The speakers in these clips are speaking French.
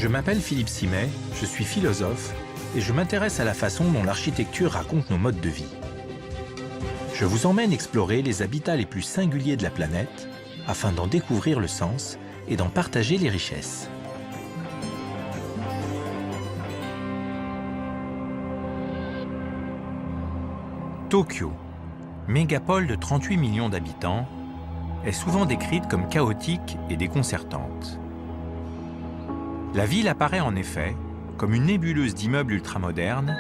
Je m'appelle Philippe Simet, je suis philosophe et je m'intéresse à la façon dont l'architecture raconte nos modes de vie. Je vous emmène explorer les habitats les plus singuliers de la planète afin d'en découvrir le sens et d'en partager les richesses. Tokyo, mégapole de 38 millions d'habitants, est souvent décrite comme chaotique et déconcertante. La ville apparaît en effet comme une nébuleuse d'immeubles ultramodernes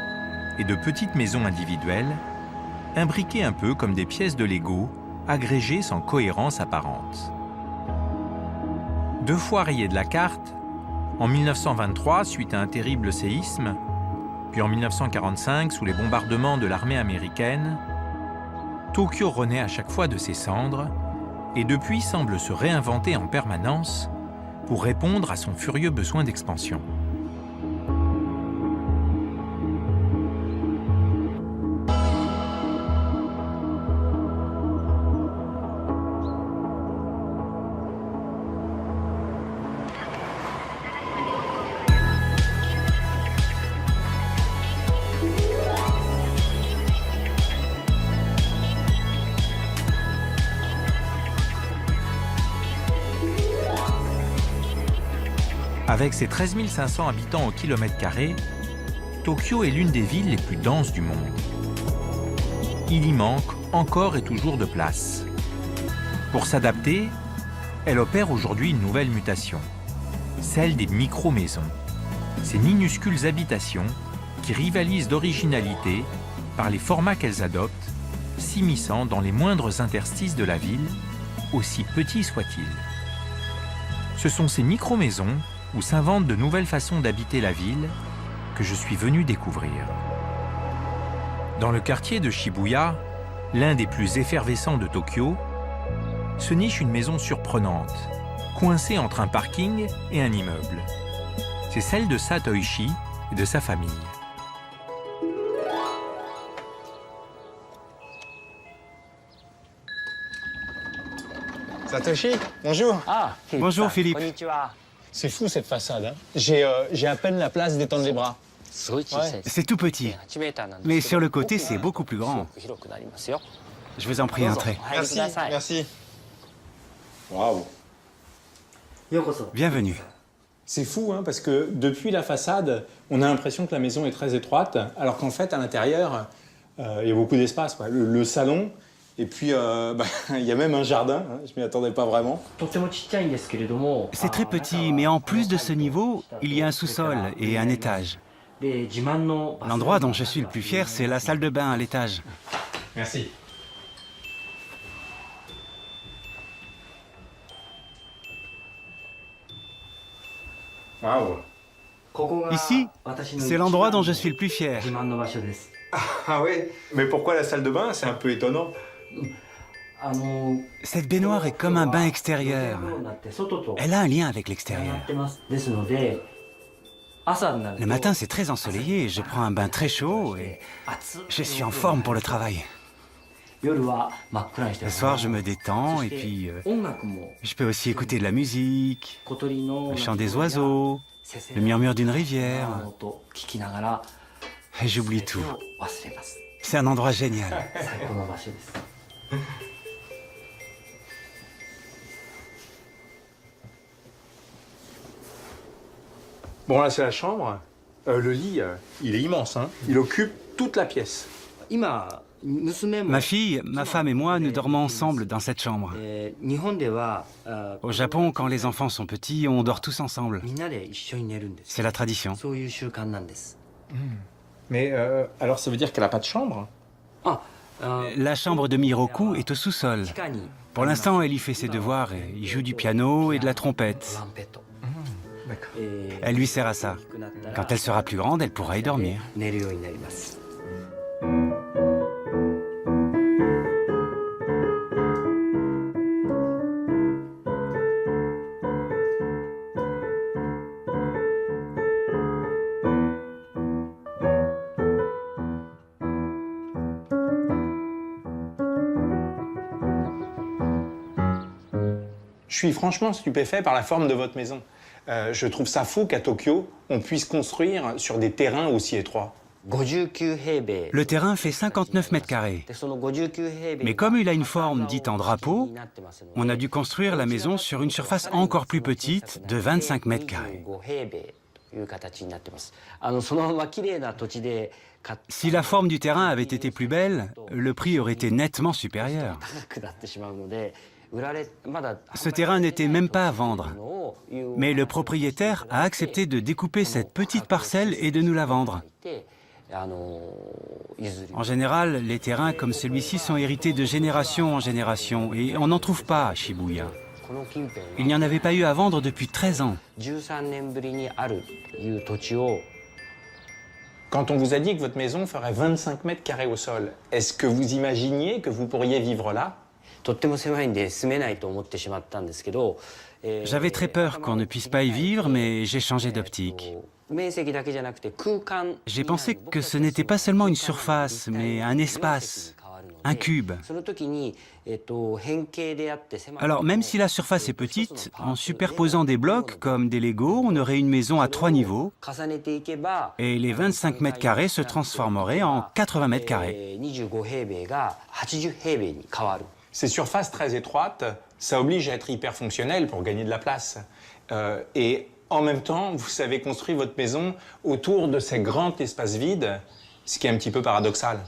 et de petites maisons individuelles, imbriquées un peu comme des pièces de Lego, agrégées sans cohérence apparente. 2 fois rayée de la carte, en 1923 suite à un terrible séisme, puis en 1945 sous les bombardements de l'armée américaine, Tokyo renaît à chaque fois de ses cendres et depuis semble se réinventer en permanence pour répondre à son furieux besoin d'expansion. Avec ses 13 500 habitants au kilomètre carré, Tokyo est l'une des villes les plus denses du monde. Il y manque encore et toujours de place. Pour s'adapter, elle opère aujourd'hui une nouvelle mutation, celle des micro-maisons. Ces minuscules habitations qui rivalisent d'originalité par les formats qu'elles adoptent, s'immisçant dans les moindres interstices de la ville, aussi petits soient-ils. Ce sont ces micro-maisons où s'inventent de nouvelles façons d'habiter la ville que je suis venu découvrir. Dans le quartier de Shibuya, l'un des plus effervescents de Tokyo, se niche une maison surprenante, coincée entre un parking et un immeuble. C'est celle de Satoshi et de sa famille. Satoshi, bonjour. Ah, Bonjour Philippe. C'est fou cette façade. Hein. J'ai à peine la place d'étendre les bras. C'est tout petit, mais sur le côté, c'est beaucoup plus grand. Je vous en prie, entrez. Merci, merci. Waouh. Bienvenue. C'est fou, hein, parce que depuis la façade, on a l'impression que la maison est très étroite, alors qu'en fait, à l'intérieur, il y a beaucoup d'espace. Le salon, et puis il y a même un jardin, hein, je m'y attendais pas vraiment. C'est très petit, mais en plus de ce niveau, il y a un sous-sol et un étage. L'endroit dont je suis le plus fier, c'est la salle de bain à l'étage. Merci. Waouh. Ici, c'est l'endroit dont je suis le plus fier. Ah ouais. Mais pourquoi la salle de bain? C'est un peu étonnant. Cette baignoire est comme un bain extérieur. Elle a un lien avec l'extérieur. Le matin, c'est très ensoleillé, je prends un bain très chaud et je suis en forme pour le travail. Le soir, je me détends et puis je peux aussi écouter de la musique, le chant des oiseaux, le murmure d'une rivière. Et j'oublie tout. C'est un endroit génial. Bon, là, c'est la chambre. Le lit, il est immense, hein. Il occupe toute la pièce. Ma fille, ma femme et moi, nous dormons ensemble dans cette chambre. Au Japon, quand les enfants sont petits, on dort tous ensemble. C'est la tradition. Mais alors, ça veut dire qu'elle n'a pas de chambre? La chambre de Miroku est au sous-sol. Pour l'instant, elle y fait ses devoirs et y joue du piano et de la trompette. D'accord. Elle lui sert à ça. Quand elle sera plus grande, elle pourra y dormir. Je suis franchement stupéfait par la forme de votre maison. Je trouve ça fou qu'à Tokyo, on puisse construire sur des terrains aussi étroits. Le terrain fait 59 mètres carrés. Mais comme il a une forme dite en drapeau, on a dû construire la maison sur une surface encore plus petite de 25 mètres carrés. Si la forme du terrain avait été plus belle, le prix aurait été nettement supérieur. Ce terrain n'était même pas à vendre. Mais le propriétaire a accepté de découper cette petite parcelle et de nous la vendre. En général, les terrains comme celui-ci sont hérités de génération en génération et on n'en trouve pas à Shibuya. Il n'y en avait pas eu à vendre depuis 13 ans. Quand on vous a dit que votre maison ferait 25 mètres carrés au sol, est-ce que vous imaginiez que vous pourriez vivre là? J'avais très peur qu'on ne puisse pas y vivre, mais j'ai changé d'optique. J'ai pensé que ce n'était pas seulement une surface, mais un espace, un cube. Alors, même si la surface est petite, en superposant des blocs comme des Legos, on aurait une maison à 3 niveaux et les 25 mètres carrés se transformeraient en 80 mètres carrés. Ces surfaces très étroites, ça oblige à être hyper fonctionnel pour gagner de la place. Et en même temps, vous savez construire votre maison autour de ces grands espaces vides, ce qui est un petit peu paradoxal.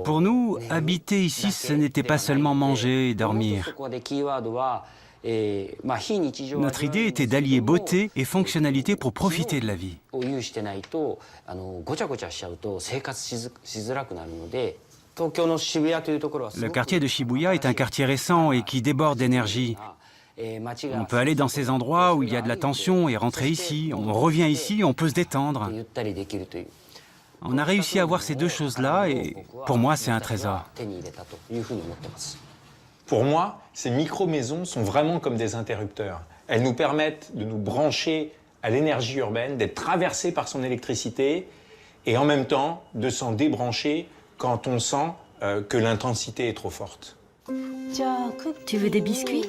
Pour nous, habiter ici, ce n'était pas seulement manger et dormir. Notre idée était d'allier beauté et fonctionnalité pour profiter de la vie. Le quartier de Shibuya est un quartier récent et qui déborde d'énergie. On peut aller dans ces endroits où il y a de la tension et rentrer ici. On revient ici, on peut se détendre. On a réussi à voir ces deux choses-là et pour moi, c'est un trésor. Pour moi, ces micro-maisons sont vraiment comme des interrupteurs. Elles nous permettent de nous brancher à l'énergie urbaine, d'être traversés par son électricité et en même temps de s'en débrancher quand on sent que l'intensité est trop forte. Tu veux des biscuits?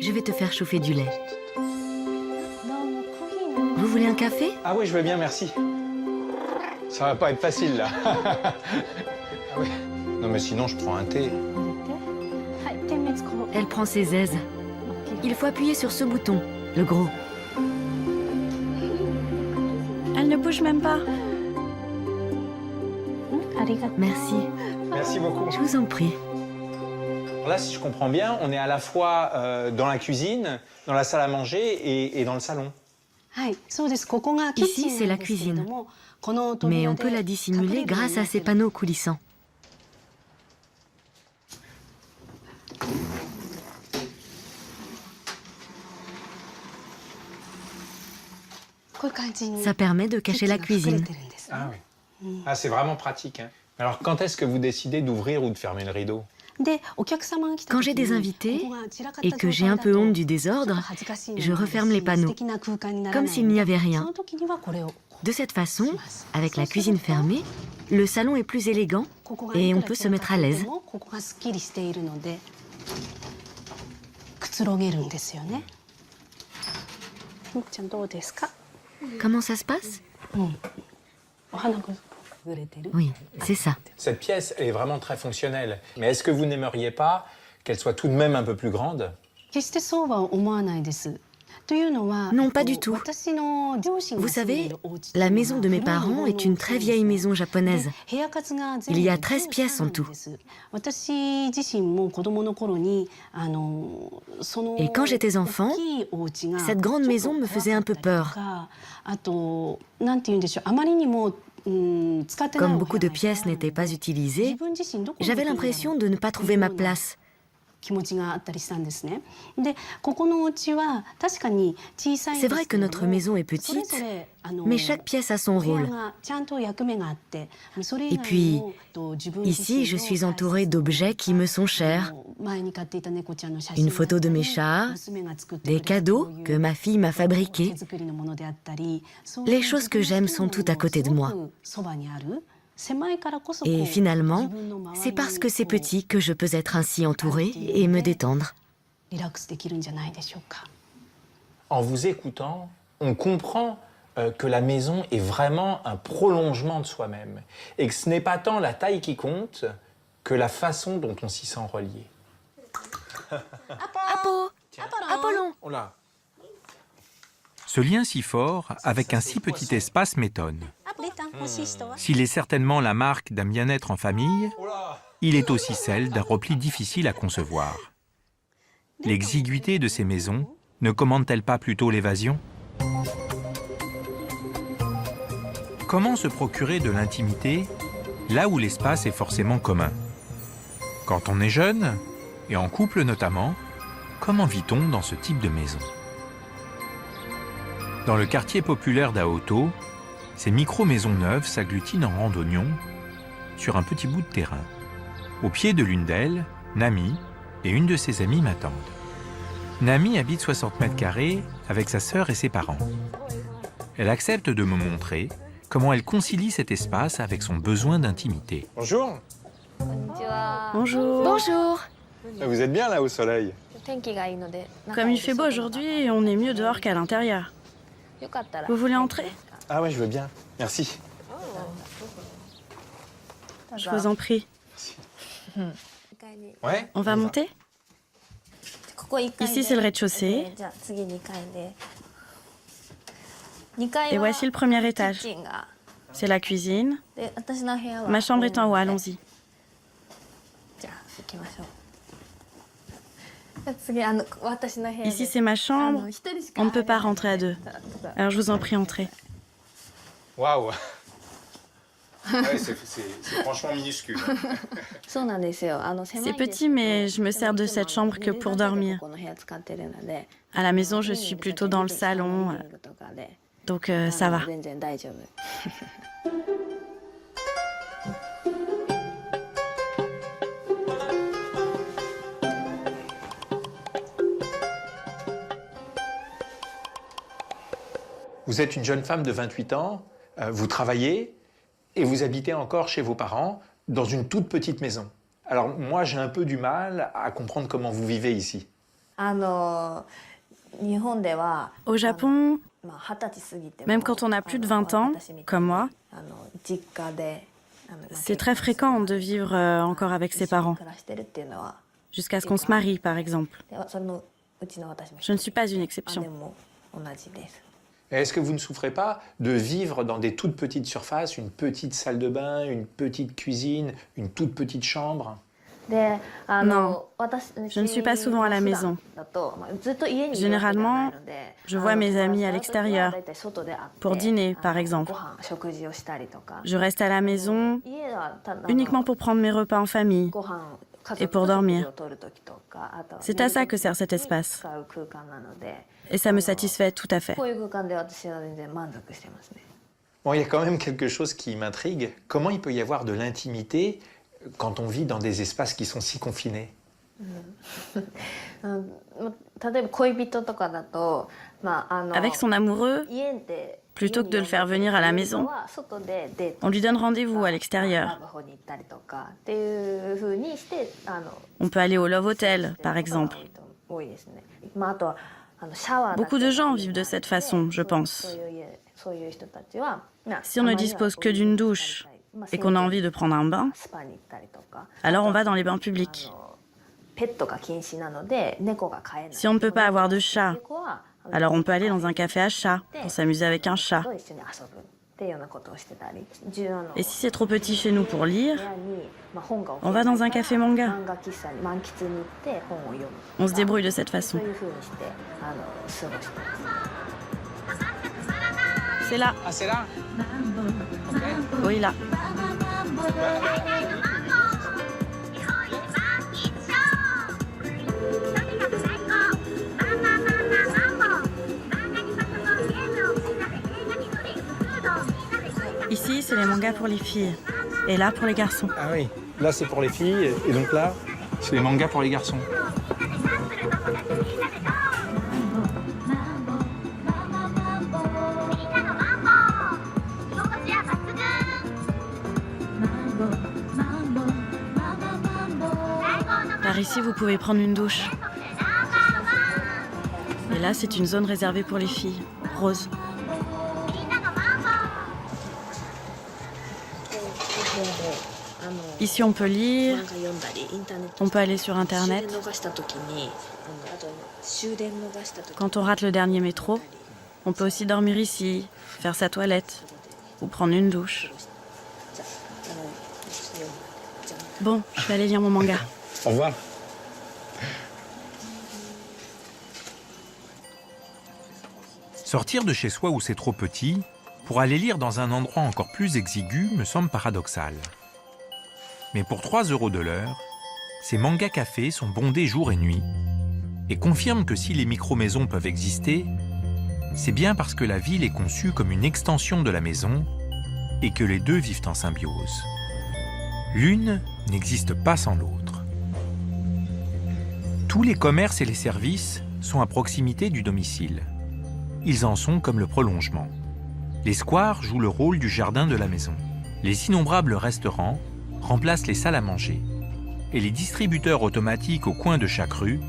Je vais te faire chauffer du lait. Vous voulez un café? Ah oui, je veux bien, merci. Ça va pas être facile, là. Ah oui. Non, mais sinon, je prends un thé. Elle prend ses aises. Il faut appuyer sur ce bouton, le gros. Elle ne bouge même pas. Merci. Merci beaucoup. Je vous en prie. Alors là, si je comprends bien, on est à la fois dans la cuisine, dans la salle à manger et dans le salon. Ici, c'est la cuisine. Mais on peut la dissimuler grâce à ces panneaux coulissants. Ça permet de cacher la cuisine. Ah oui. Ah, c'est vraiment pratique, hein. Alors, quand est-ce que vous décidez d'ouvrir ou de fermer le rideau? Quand j'ai des invités et que j'ai un peu honte du désordre, je referme les panneaux, comme s'il n'y avait rien. De cette façon, avec la cuisine fermée, le salon est plus élégant et on peut se mettre à l'aise. Comment ça se passe? Oui, c'est ça. Cette pièce est vraiment très fonctionnelle. Mais est-ce que vous n'aimeriez pas qu'elle soit tout de même un peu plus grande? Non, pas du tout. Vous savez, la maison de mes parents est une très vieille maison japonaise. Il y a 13 pièces en tout. Et quand j'étais enfant, cette grande maison me faisait un peu peur. Comme beaucoup de pièces n'étaient pas utilisées, j'avais l'impression de ne pas trouver ma place. C'est vrai que notre maison est petite, mais chaque pièce a son rôle. Et puis, ici, je suis entourée d'objets qui me sont chers. Une photo de mes chats, des cadeaux que ma fille m'a fabriqués. Les choses que j'aime sont toutes à côté de moi. Et finalement, c'est parce que c'est petit que je peux être ainsi entourée et me détendre. En vous écoutant, on comprend que la maison est vraiment un prolongement de soi-même et que ce n'est pas tant la taille qui compte que la façon dont on s'y sent relié. Apollon. Oh là. Ce lien si fort, avec un si petit espace, m'étonne. S'il est certainement la marque d'un bien-être en famille, il est aussi celle d'un repli difficile à concevoir. L'exiguïté de ces maisons ne commande-t-elle pas plutôt l'évasion? Comment se procurer de l'intimité là où l'espace est forcément commun? Quand on est jeune, et en couple notamment, comment vit-on dans ce type de maison? Dans le quartier populaire d'Aoto, ces micro-maisons neuves s'agglutinent en rang d'oignons sur un petit bout de terrain. Au pied de l'une d'elles, Nami et une de ses amies m'attendent. Nami habite 60 mètres carrés avec sa sœur et ses parents. Elle accepte de me montrer comment elle concilie cet espace avec son besoin d'intimité. Bonjour. Bonjour. Bonjour. Vous êtes bien là au soleil? Comme il fait beau aujourd'hui, on est mieux dehors qu'à l'intérieur. Vous voulez entrer? Ah ouais, je veux bien. Merci. Je vous en prie. Ouais. On va monter? Ici, c'est le rez-de-chaussée. Et voici le premier étage. C'est la cuisine. Ma chambre est en haut, allons-y. Ici, c'est ma chambre. On ne peut pas rentrer à deux. Alors, je vous en prie, entrez. Waouh. Ouais, c'est franchement minuscule. C'est petit, mais je me sers de cette chambre que pour dormir. À la maison, je suis plutôt dans le salon, donc ça va. Vous êtes une jeune femme de 28 ans, vous travaillez et vous habitez encore chez vos parents dans une toute petite maison. Alors moi, j'ai un peu du mal à comprendre comment vous vivez ici. Au Japon, même quand on a plus de 20 ans, comme moi, c'est très fréquent de vivre encore avec ses parents, jusqu'à ce qu'on se marie, par exemple. Je ne suis pas une exception. Est-ce que vous ne souffrez pas de vivre dans des toutes petites surfaces, une petite salle de bain, une petite cuisine, une toute petite chambre? Non, je ne suis pas souvent à la maison. Généralement, je vois mes amis à l'extérieur, pour dîner par exemple. Je reste à la maison uniquement pour prendre mes repas en famille et pour dormir. C'est à ça que sert cet espace. Et ça me satisfait tout à fait. Bon, il y a quand même quelque chose qui m'intrigue. Comment il peut y avoir de l'intimité quand on vit dans des espaces qui sont si confinés? Avec son amoureux, plutôt que de le faire venir à la maison, on lui donne rendez-vous à l'extérieur. On peut aller au Love Hotel, par exemple. Beaucoup de gens vivent de cette façon, je pense. Si on ne dispose que d'une douche et qu'on a envie de prendre un bain, alors on va dans les bains publics. Si on ne peut pas avoir de chat, alors on peut aller dans un café à chat pour s'amuser avec un chat. Et si c'est trop petit chez nous pour lire, on va dans un café manga. On se débrouille de cette façon. C'est là. Ah, c'est là? Oui, là. Ici, c'est les mangas pour les filles. Et là, pour les garçons. Ah oui, là c'est pour les filles, et donc là, c'est les mangas pour les garçons. Par ici, vous pouvez prendre une douche. Et là, c'est une zone réservée pour les filles, rose. Ici, on peut lire, on peut aller sur Internet. Quand on rate le dernier métro, on peut aussi dormir ici, faire sa toilette ou prendre une douche. Bon, je vais aller lire mon manga. Au revoir. Sortir de chez soi où c'est trop petit, pour aller lire dans un endroit encore plus exigu, me semble paradoxal. Mais pour 3 € de l'heure, ces mangas cafés sont bondés jour et nuit et confirment que si les micro-maisons peuvent exister, c'est bien parce que la ville est conçue comme une extension de la maison et que les deux vivent en symbiose. L'une n'existe pas sans l'autre. Tous les commerces et les services sont à proximité du domicile. Ils en sont comme le prolongement. Les squares jouent le rôle du jardin de la maison. Les innombrables restaurants remplacent les salles à manger. Et les distributeurs automatiques au coin de chaque rue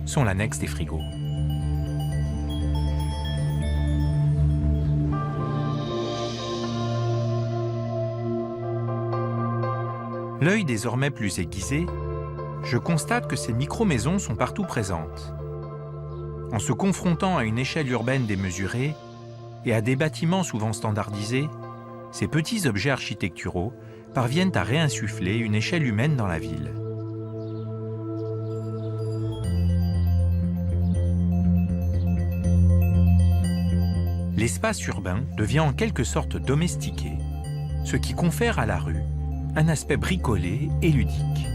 sont l'annexe des frigos. L'œil désormais plus aiguisé, je constate que ces micro-maisons sont partout présentes. En se confrontant à une échelle urbaine démesurée et à des bâtiments souvent standardisés, ces petits objets architecturaux parviennent à réinsuffler une échelle humaine dans la ville. L'espace urbain devient en quelque sorte domestiqué, ce qui confère à la rue un aspect bricolé et ludique.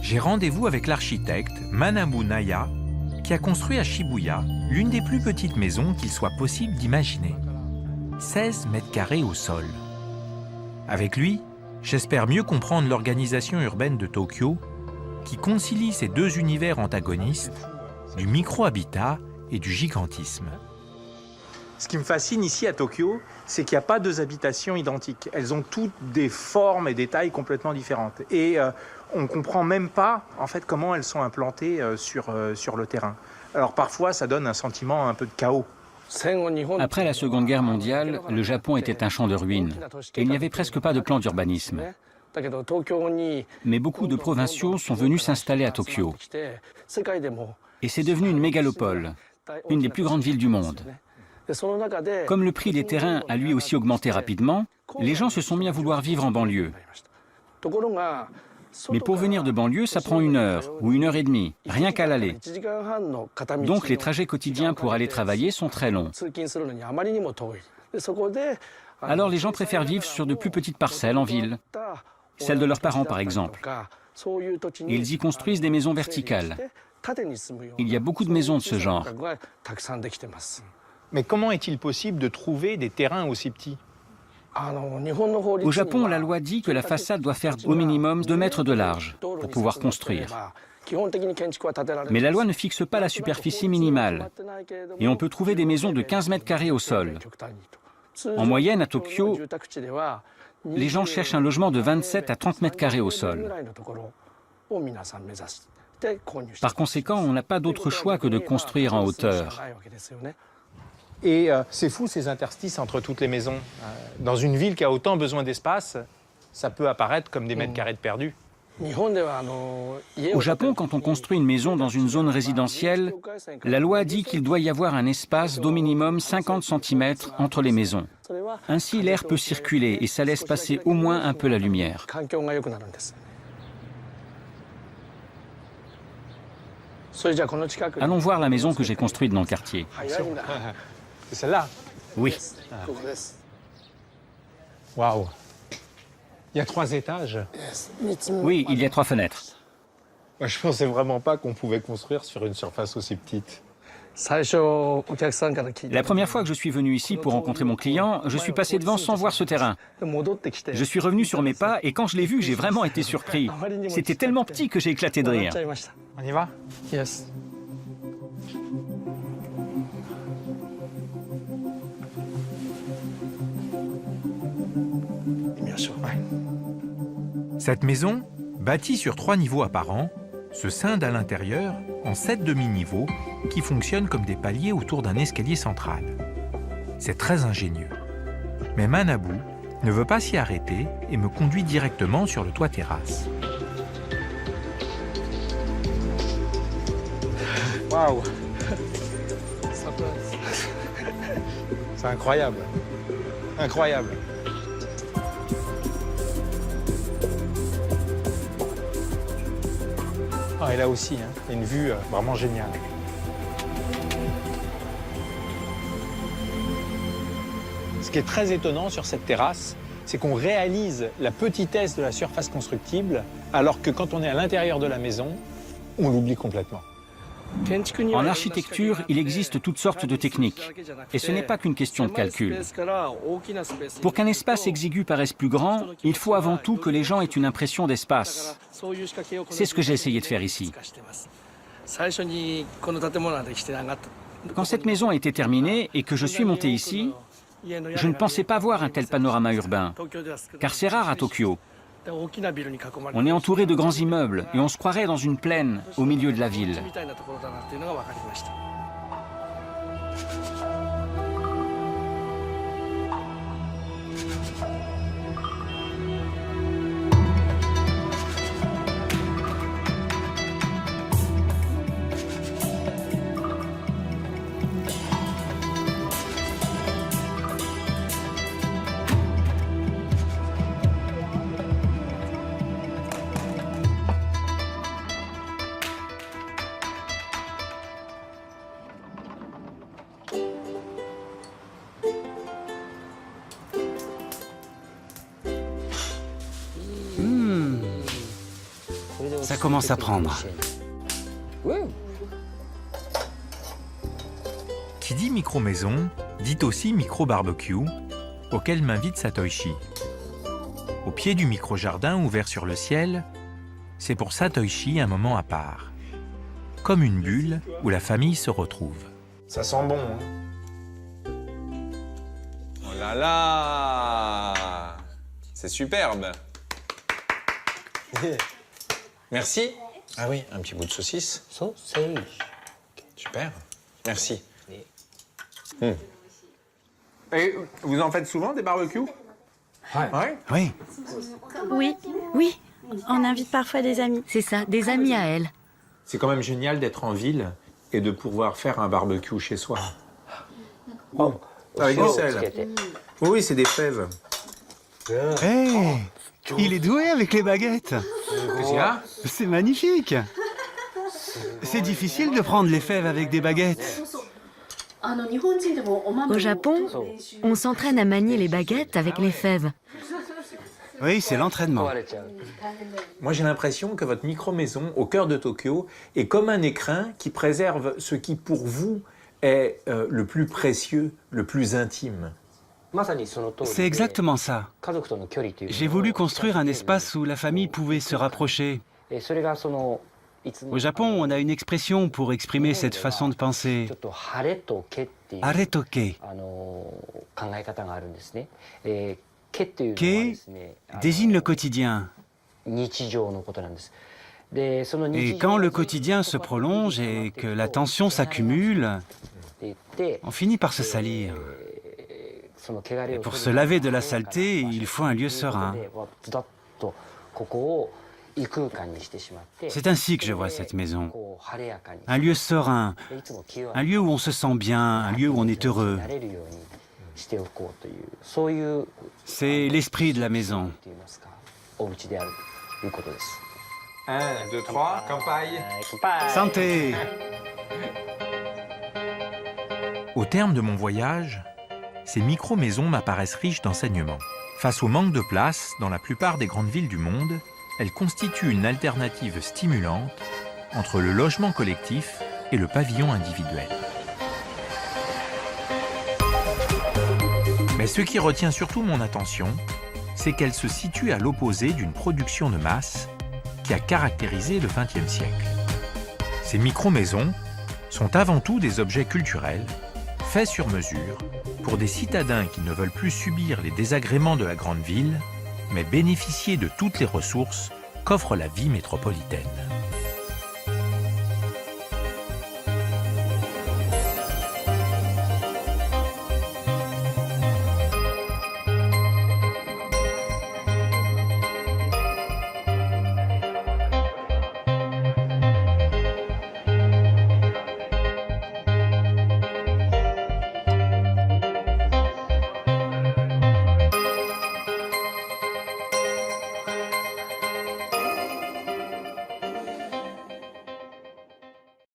J'ai rendez-vous avec l'architecte Manabu Naya, qui a construit à Shibuya l'une des plus petites maisons qu'il soit possible d'imaginer. 16 mètres carrés au sol. Avec lui, j'espère mieux comprendre l'organisation urbaine de Tokyo, qui concilie ces deux univers antagonistes, du micro-habitat et du gigantisme. Ce qui me fascine ici à Tokyo, c'est qu'il n'y a pas deux habitations identiques. Elles ont toutes des formes et des tailles complètement différentes. Et on ne comprend même pas en fait, comment elles sont implantées sur le terrain. Alors parfois, ça donne un sentiment un peu de chaos. Après la Seconde Guerre mondiale, le Japon était un champ de ruines et il n'y avait presque pas de plan d'urbanisme. Mais beaucoup de provinciaux sont venus s'installer à Tokyo. Et c'est devenu une mégalopole, une des plus grandes villes du monde. Comme le prix des terrains a lui aussi augmenté rapidement, les gens se sont mis à vouloir vivre en banlieue. Mais pour venir de banlieue, ça prend 1 heure ou 1 heure et demie, rien qu'à l'aller. Donc les trajets quotidiens pour aller travailler sont très longs. Alors les gens préfèrent vivre sur de plus petites parcelles en ville, celles de leurs parents par exemple. Ils y construisent des maisons verticales. Il y a beaucoup de maisons de ce genre. Mais comment est-il possible de trouver des terrains aussi petits ? Au Japon, la loi dit que la façade doit faire au minimum 2 mètres de large pour pouvoir construire. Mais la loi ne fixe pas la superficie minimale. Et on peut trouver des maisons de 15 mètres carrés au sol. En moyenne, à Tokyo, les gens cherchent un logement de 27 à 30 mètres carrés au sol. Par conséquent, on n'a pas d'autre choix que de construire en hauteur. Et c'est fou ces interstices entre toutes les maisons. Dans une ville qui a autant besoin d'espace, ça peut apparaître comme des mètres carrés de perdus. Au Japon, quand on construit une maison dans une zone résidentielle, la loi dit qu'il doit y avoir un espace d'au minimum 50 cm entre les maisons. Ainsi, l'air peut circuler et ça laisse passer au moins un peu la lumière. Allons voir la maison que j'ai construite dans le quartier. C'est celle-là ? Oui. Waouh ! Il y a 3 étages. Oui, il y a 3 fenêtres. Moi, je pensais vraiment pas qu'on pouvait construire sur une surface aussi petite. La première fois que je suis venu ici pour rencontrer mon client, je suis passé devant sans voir ce terrain. Je suis revenu sur mes pas et quand je l'ai vu, j'ai vraiment été surpris. C'était tellement petit que j'ai éclaté de rire. On y va ? Yes. Cette maison, bâtie sur 3 niveaux apparents, se scinde à l'intérieur en 7 demi-niveaux qui fonctionnent comme des paliers autour d'un escalier central. C'est très ingénieux. Mais Manabou ne veut pas s'y arrêter et me conduit directement sur le toit terrasse. Waouh! C'est incroyable. Incroyable. Ah, et là aussi, hein, il y a une vue vraiment géniale. Ce qui est très étonnant sur cette terrasse, c'est qu'on réalise la petitesse de la surface constructible, alors que quand on est à l'intérieur de la maison, on l'oublie complètement. En architecture, il existe toutes sortes de techniques, et ce n'est pas qu'une question de calcul. Pour qu'un espace exigu paraisse plus grand, il faut avant tout que les gens aient une impression d'espace. C'est ce que j'ai essayé de faire ici. Quand cette maison a été terminée et que je suis monté ici, je ne pensais pas voir un tel panorama urbain, car c'est rare à Tokyo. On est entouré de grands immeubles et on se croirait dans une plaine au milieu de la ville. Ça commence à prendre. Qui dit micro-maison, dit aussi micro-barbecue, auquel m'invite Satoshi. Au pied du micro-jardin ouvert sur le ciel, c'est pour Satoshi un moment à part. Comme une bulle où la famille se retrouve. Ça sent bon, hein? Oh là là! C'est superbe! Merci. Ah oui, un petit bout de saucisse. Super. Merci. Et vous en faites souvent des barbecues? Ouais. Oui. Oui, oui. On invite parfois des amis. C'est ça, des amis à elle. C'est quand même génial d'être en ville et de pouvoir faire un barbecue chez soi. Oh, avec du sel. Oui, c'est des fèves. Hé, il est doué avec les baguettes. Qu'est-ce qu'il y a? C'est magnifique. C'est difficile de prendre les fèves avec des baguettes. Au Japon, on s'entraîne à manier les baguettes avec les fèves. Oui, c'est l'entraînement. Moi, j'ai l'impression que votre micro-maison, au cœur de Tokyo, est comme un écrin qui préserve ce qui, pour vous, est le plus précieux, le plus intime. C'est exactement ça. J'ai voulu construire un espace où la famille pouvait se rapprocher. Au Japon, on a une expression pour exprimer cette façon de penser. Aretoke. Ke désigne le quotidien. Et quand le quotidien se prolonge et que la tension s'accumule, on finit par se salir. Et pour se laver de la saleté, il faut un lieu serein. C'est ainsi que je vois cette maison. Un lieu serein, un lieu où on se sent bien, un lieu où on est heureux. C'est l'esprit de la maison. 1, 2, 3, campagne. Santé! Au terme de mon voyage, ces micro-maisons m'apparaissent riches d'enseignements. Face au manque de place dans la plupart des grandes villes du monde, elles constituent une alternative stimulante entre le logement collectif et le pavillon individuel. Mais ce qui retient surtout mon attention, c'est qu'elle se situe à l'opposé d'une production de masse qui a caractérisé le XXe siècle. Ces micro-maisons sont avant tout des objets culturels, faits sur mesure, pour des citadins qui ne veulent plus subir les désagréments de la grande ville mais bénéficier de toutes les ressources qu'offre la vie métropolitaine.